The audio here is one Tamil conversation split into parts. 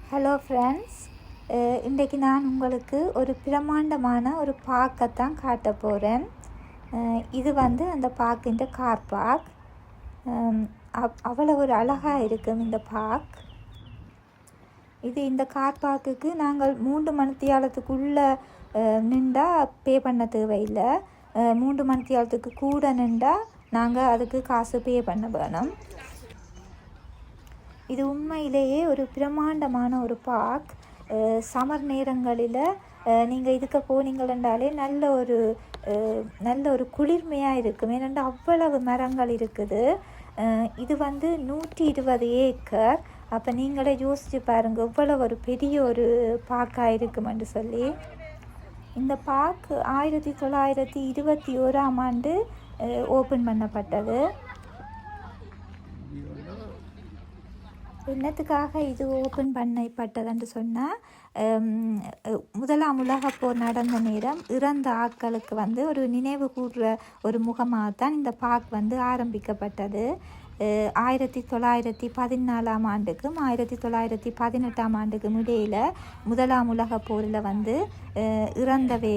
ஹலோ ஃப்ரெண்ட்ஸ், இன்றைக்கு நான் உங்களுக்கு ஒரு பிரமாண்டமான ஒரு பார்க்கைத்தான் காட்ட போகிறேன். இது வந்து அந்த பார்க்கின் கார் பார்க். அவ்வளோ ஒரு அழகாக இருக்கும் இந்த பார்க். இந்த கார் பார்க்குக்கு நாங்கள் 3 மணித்தியாலத்துக்குள்ளே நின்றா பே பண்ண தேவையில்லை. 3 மணித்தியாலத்துக்கு கூட நின்றா நாங்கள் அதுக்கு காசு பே பண்ண வேணும். இது உண்மையிலேயே ஒரு பிரமாண்டமான ஒரு பார்க். சமர் நேரங்களில் நீங்கள் இதுக்கு போனீங்களென்றாலே நல்ல ஒரு குளிர்மையாக இருக்கும். ஏனென்றா அவ்வளவு மரங்கள் இருக்குது. இது வந்து 120 ஏக்கர். அப்போ நீங்களே யோசித்து பாருங்கள் எவ்வளவு ஒரு பெரிய ஒரு பார்க்காக இருக்குமென்று சொல்லி. இந்த பார்க் 1921ஆம் ஆண்டு ஓப்பன் பண்ணப்பட்டது. என்னத்துக்காக இது ஓப்பன் பண்ணப்பட்டதுன்னு சொன்னால், முதலாம் உலகப் போர் நடந்த நேரம் இறந்த ஆட்களுக்கு வந்து ஒரு நினைவு கூறுற ஒரு முகமாகத்தான் இந்த பார்க் வந்து ஆரம்பிக்கப்பட்டது. 1914ஆம் ஆண்டுக்கும் 1918ஆம் ஆண்டுக்கும் இடையில் முதலாம் உலகப் போரில் வந்து இறந்தவே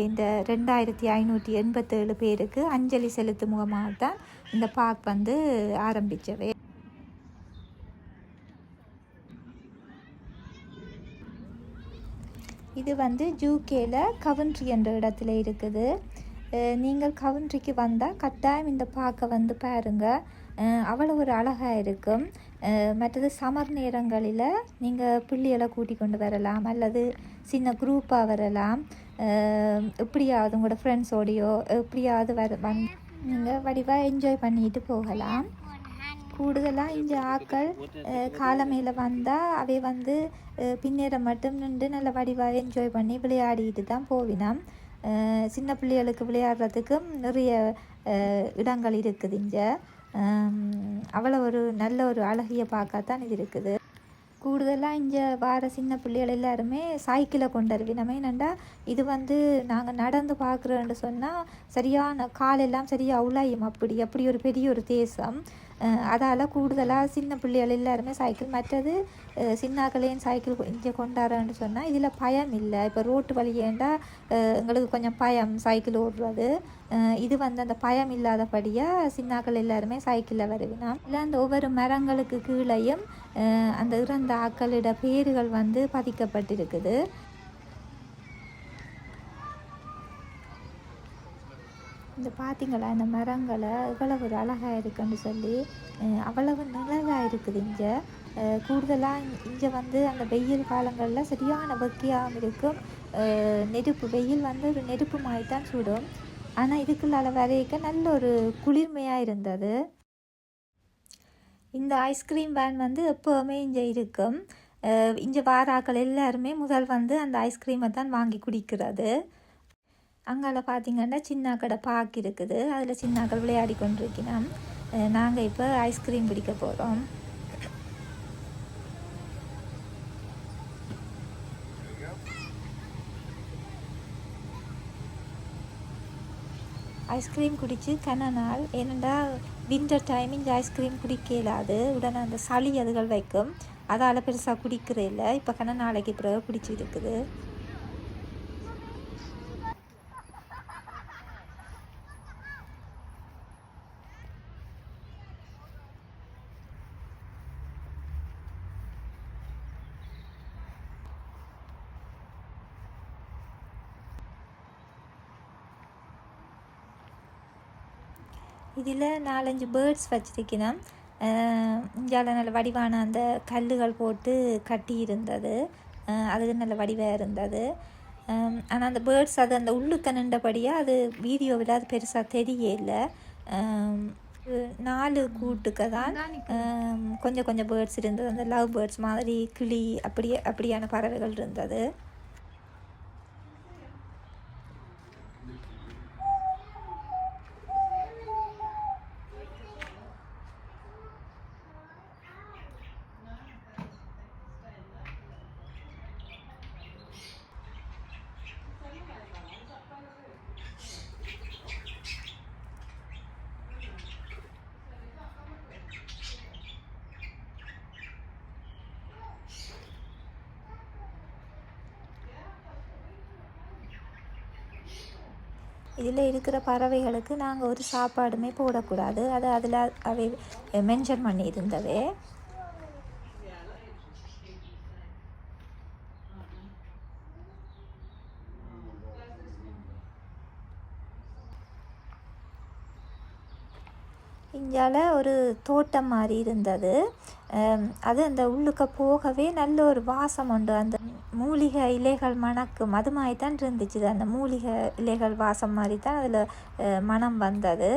இந்த 2587 பேருக்கு அஞ்சலி செலுத்தும் முகமாகத்தான் இந்த பார்க் வந்து ஆரம்பித்தவை. இது வந்து யூகேல கவன்ட்ரி என்ற இடத்துல இருக்குது. நீங்கள் கவன்ட்ரிக்கு வந்தால் கட்டாயம் இந்த பார்க்க வந்து பாருங்கள். அவ்வளோ ஒரு அழகாக இருக்கும். மற்றது சமர் நேரங்களில் நீங்கள் பிள்ளைகளை கூட்டி கொண்டு வரலாம், அல்லது சின்ன குரூப்பாக வரலாம். எப்படியாவது உங்களோட ஃப்ரெண்ட்ஸோடையோ எப்படியாவது நீங்கள் வடிவாக என்ஜாய் பண்ணிட்டு போகலாம். கூடுதலாக இந்த ஆக்கள் காலமையில் வந்தால் அவை வந்து பின்னேற மட்டும் நின்று நல்ல வடிவாக என்ஜாய் பண்ணி விளையாடிட்டு தான் போவினோம். சின்ன பிள்ளைகளுக்கு விளையாடுறதுக்கும் நிறைய இடங்கள் இருக்குது. இங்கே அவ்வளோ ஒரு நல்ல ஒரு அழகிய பார்க்கத்தான் இது இருக்குது. கூடுதலாக இங்கே வார சின்ன பிள்ளைகள் எல்லாருமே சைக்கிளை கொண்டு வருவினமே. என்னென்னா இது வந்து நாங்கள் நடந்து பார்க்குறோன்னு சொன்னால் சரியான காலெல்லாம் சரியாக உழையும். அப்படி ஒரு பெரிய ஒரு தேசம். அதால் கூடுதலாக சின்ன பிள்ளைகள் எல்லாருமே சைக்கிள், மற்றது சின்னாக்களையும் சைக்கிள் இங்கே கொண்டாடுறேன்னு சொன்னால் இதில் பயம் இல்லை. இப்போ ரோட்டு வழியேண்டா எங்களுக்கு கொஞ்சம் பயம் சைக்கிள் ஓடுறது. இது வந்து அந்த பயம் இல்லாதபடியாக சின்னாக்கள் எல்லாருமே சைக்கிளில் வருவினா. இல்லை அந்த ஒவ்வொரு மரங்களுக்கு கீழையும் அந்த இறந்த ஆக்களிட பேர்கள் வந்து பதிக்கப்பட்டிருக்குது. இந்த பார்த்திங்களா இந்த மரங்களை எவ்வளவு ஒரு அழகாக இருக்குன்னு சொல்லி. அவ்வளவு நிழலாக இருக்குது இங்கே. கூடுதலாக இங்கே வந்து அந்த வெயில் காலங்களில் சரியான வெக்கையாகவும் இருக்கும். வெயில் வந்து ஒரு நெருப்பு மாதிரி தான் சுடும். ஆனால் இதுக்குள்ளால வரைக்க நல்ல ஒரு குளிர்மையாக இருந்தது. இந்த ஐஸ்கிரீம் வேன் வந்து எப்போவுமே இங்கே இருக்கும். இங்கே வாராக்கள் எல்லாருமே முதல் வந்து அந்த ஐஸ்கிரீமை தான் வாங்கி குடிக்கிறது. அங்கால பார்த்திங்கன்னா சின்ன கடை பார்க் இருக்குது. அதில் சின்னாக்கள் விளையாடி கொண்டிருக்கிறோம். நாங்கள் இப்போ ஐஸ்கிரீம் பிடிக்க போகிறோம். ஐஸ்கிரீம் குடித்து கன நாள். ஏனெண்டா வின்டர் டைம் இங்கே ஐஸ்கிரீம் குடிக்க இயலாது. உடனே அந்த சளி அதுகள் வைக்கும். அதால் பெருசாக குடிக்கிற இல்லை. இப்போ கன நாளைக்கு பிறகு பிடிச்சி இருக்குது. இதில் 4-5 பேர்ட்ஸ் வச்சிருக்கணும். இந்தியாவில் நல்ல வடிவான அந்த கல்லுகள் போட்டு கட்டி இருந்தது. அதுக்கு நல்ல வடிவாக இருந்தது. ஆனால் அந்த பேர்ட்ஸ் அது அந்த உள்ளுக்க நின்றபடியாக அது வீடியோவில் அது பெருசாக தெரியல. 4 கூட்டுக்கு தான் கொஞ்சம் பேர்ட்ஸ் இருந்தது. அந்த லவ் பேர்ட்ஸ் மாதிரி கிளி அப்படியான பறவைகள் இருந்தது. இதில் இருக்கிற பறவைகளுக்கு நாங்கள் ஒரு சாப்பாடுமே போடக்கூடாது, அது அதில் அவை மென்ஷன் பண்ணி இருந்தவே. இங்கால ஒரு தோட்டம் மாதிரி இருந்தது. அது அந்த உள்ளுக்க போகவே நல்ல ஒரு வாசம் உண்டு. அந்த மூலிகை இலைகள் மணக்கும் அது மாதிரி தான் இருந்துச்சு. அந்த மூலிகை இலைகள் வாசம் மாதிரி தான் அதில் மனம் வந்தது.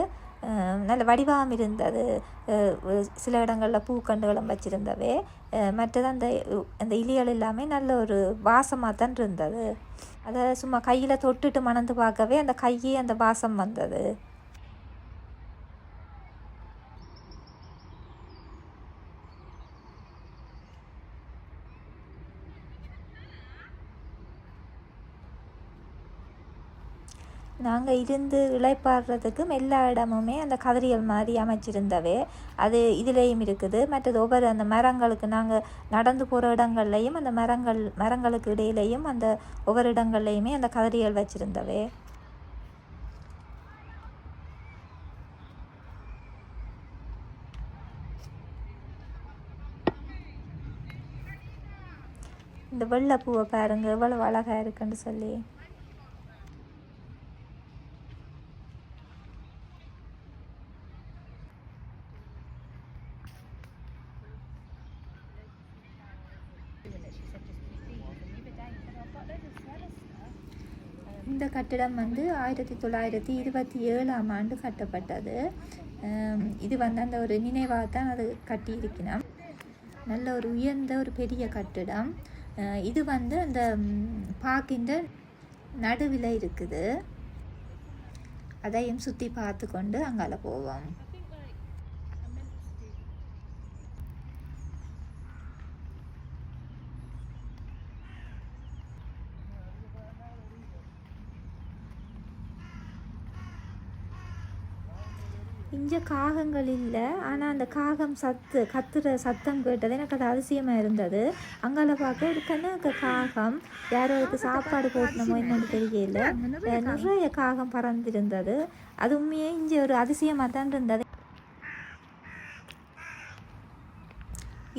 நல்ல வடிவாம் இருந்தது. சில இடங்களில் பூக்கண்டுகளும் வச்சுருந்தவே. மற்றது அந்த அந்த இலைகள் எல்லாமே நல்ல ஒரு வாசமாக தான் இருந்தது. அதை சும்மா கையில் தொட்டுட்டு மணந்து பார்க்கவே அந்த கையே அந்த வாசம் வந்தது. நாங்கள் இருந்து இளைப்பாடுறதுக்கும் எல்லா இடமுமே அந்த கதிரியல் மாதிரி அமைச்சிருந்தவே. அது இதுலேயும் இருக்குது. மற்றது ஒவ்வொரு அந்த மரங்களுக்கு நாங்கள் நடந்து போகிற இடங்கள்லையும் அந்த மரங்களுக்கு இடையிலையும் அந்த ஒவ்வொரு இடங்கள்லையுமே அந்த கதிரியல் வச்சுருந்தவே. இந்த வெள்ளைப்பூவை பாருங்க எவ்வளோ அழகாக இருக்குன்னு சொல்லி. இந்த கட்டிடம் வந்து 1927ஆம் ஆண்டு கட்டப்பட்டது. இது வந்து அந்த ஒரு நினைவாக தான் அது கட்டியிருக்கணும். நல்ல ஒரு உயர்ந்த ஒரு பெரிய கட்டிடம். இது வந்து அந்த பார்க்கின்ற நடுவில் இருக்குது. அதையும் சுற்றி பார்த்து கொண்டு அங்கால போவோம். இங்கே காகங்கள் இல்லை, ஆனால் அந்த காகம் கத்துற சத்தம் கேட்டது எனக்கு அது அதிசயமாக இருந்தது. அங்கால பார்க்க ஒரு கணக்கு காகம், யாரோ அதுக்கு சாப்பாடு போட்டணுமோ என்னன்னு தெரியல, நிறைய காகம் பறந்திருந்தது. அது உண்மையே இங்கே ஒரு அதிசயமாக தான் இருந்தது.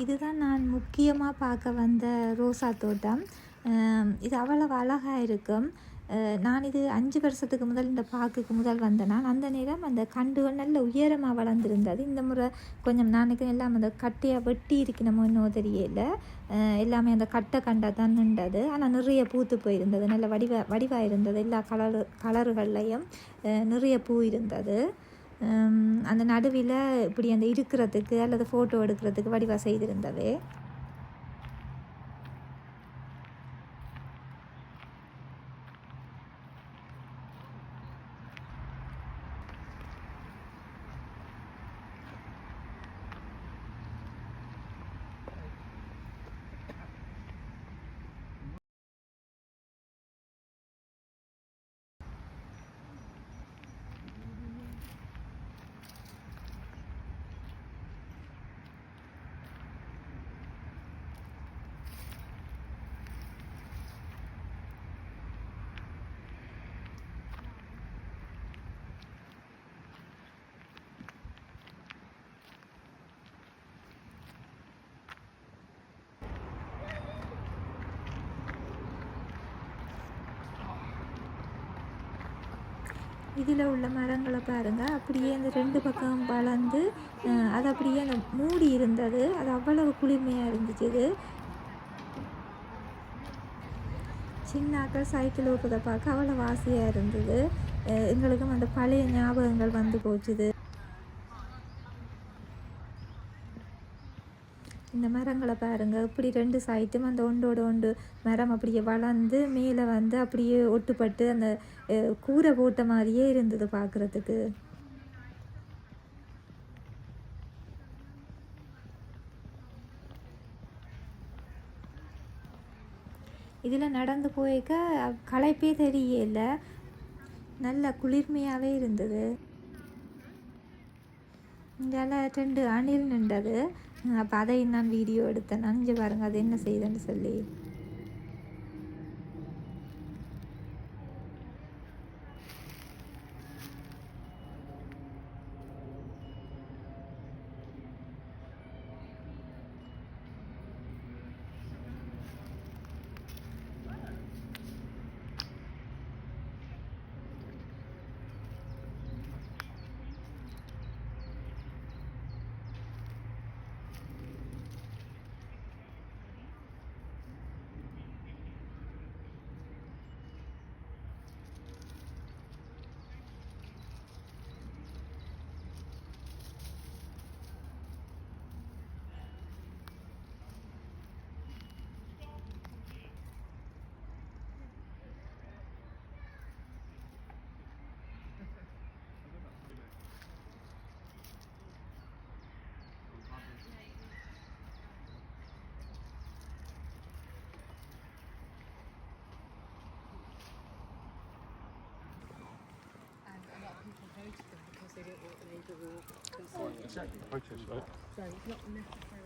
இதுதான் நான் முக்கியமாக பார்க்க வந்த ரோசா தோட்டம். இது அவ்வளவு அழகாக இருக்கும். நான் இது 5 வருஷத்துக்கு முதல் இந்த பார்க்குக்கு முதல் வந்தேன். நான் அந்த நேரம் அந்த கண்டுகள் நல்ல உயரமாக வளர்ந்துருந்தது. இந்த முறை கொஞ்சம் நாளைக்கு எல்லாம் அந்த கட்டையாக வெட்டி இருக்கணுமோ இன்னும் தெரியல. எல்லாமே அந்த கட்டை கண்டாக தான் நின்றது. ஆனால் நிறைய பூத்து போயிருந்தது. நல்ல வடிவாக இருந்தது. எல்லா கலர்கள்லையும் நிறைய பூ இருந்தது. அந்த நடுவில் இப்படி அந்த இருக்கிறதுக்கு அல்லது ஃபோட்டோ எடுக்கிறதுக்கு வடிவாக செய்திருந்தது. இதில் உள்ள மரங்களை பாருங்கள், அப்படியே அந்த 2 பக்கம் வளர்ந்து அது அப்படியே அந்த மூடி இருந்தது. அது அவ்வளவு குளிர்மையாக இருந்துச்சு. இது சின்னாக்கள் சைக்கிள் ஓட்டுறதை பார்க்க அவ்வளோ ஆசையாக இருந்தது. எங்களுக்கும் அந்த பழைய ஞாபகங்கள் வந்து போச்சுது. இந்த மரங்களை பாருங்கள், இப்படி 2 சைட்டும் அந்த ஒன்றோட ஒன்று மரம் அப்படியே வளர்ந்து மேலே வந்து அப்படியே ஒட்டுப்பட்டு அந்த கூரை போட்ட மாதிரியே இருந்தது பார்க்குறதுக்கு. இதில் நடந்து போய்க்க களைப்பே தெரியல, நல்ல குளிர்மையாகவே இருந்தது. இங்கால 2 அணில் நின்றது. அப்போ அதையும் நான் வீடியோ எடுத்தேன். நனைஞ்சு பாருங்கள் அது என்ன செய்யுதுன்னு சொல்லி. Exactly. Protest, right? So it's not necessarily.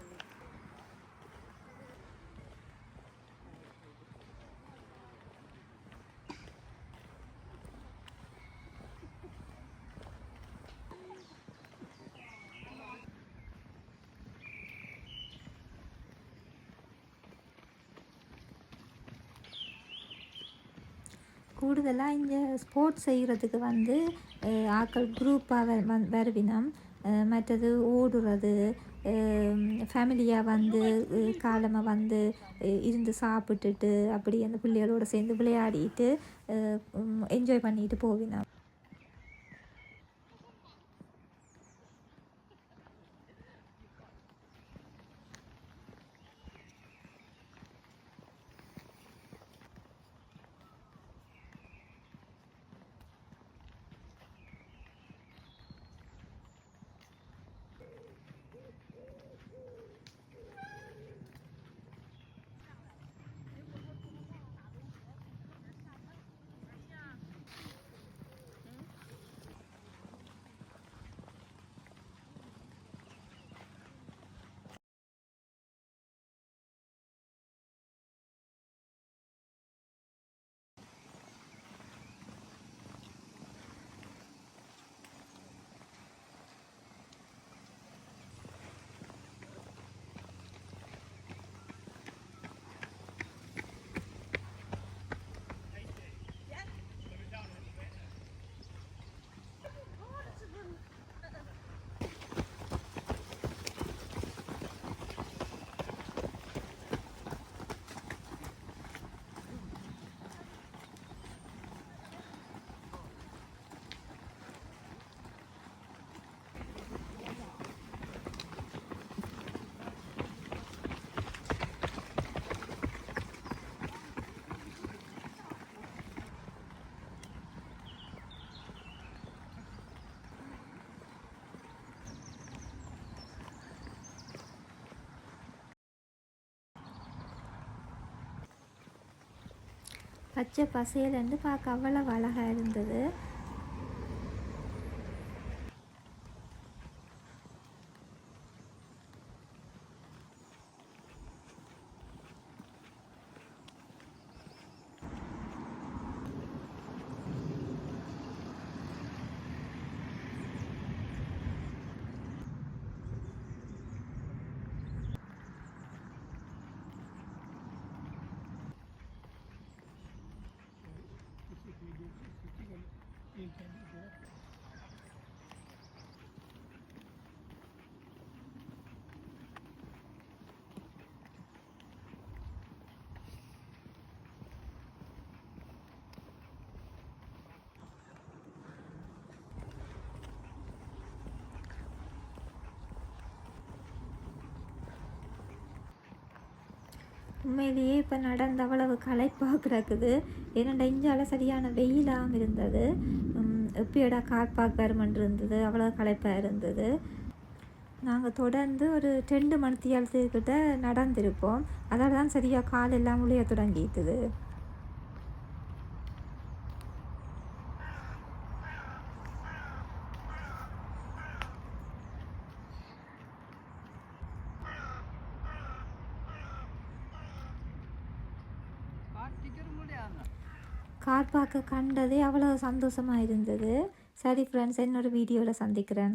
கூடுதலாக இங்கே ஸ்போர்ட்ஸ் செய்கிறதுக்கு வந்து ஆக்கள் குரூப்பாக வருவினம். மற்றது ஓடுறது, ஃபேமிலியாக வந்து காலமாக வந்து இருந்து சாப்பிட்டுட்டு அப்படி அந்த பிள்ளைகளோட சேர்ந்து விளையாடிட்டு என்ஜாய் பண்ணிட்டு போவினோம். பச்சை பசேலன்னு பார்க்க அவ்வளோ அழகாக இருந்தது. உண்மையிலேயே இப்போ நடந்த அவ்வளவு களைப்பாக கிடக்குது. ஏன்னா இஞ்சால சரியான வெயிலாகவும் இருந்தது. எப்படியோட கார் பார்க் வருமன் இருந்தது, அவ்வளோ களைப்பாக இருந்தது. நாங்கள் தொடர்ந்து ஒரு 2 மணித்தியாலத்துக்கிட்ட நடந்திருப்போம். அதால் தான் சரியாக கால் எல்லாம் உளைய தொடங்கிட்டுது. கார் பார்க்க கண்டதே அவ்வளோ சந்தோஷமாக இருந்தது. சரி ஃப்ரெண்ட்ஸ், இன்னொரு வீடியோவில் சந்திக்கிறேன்.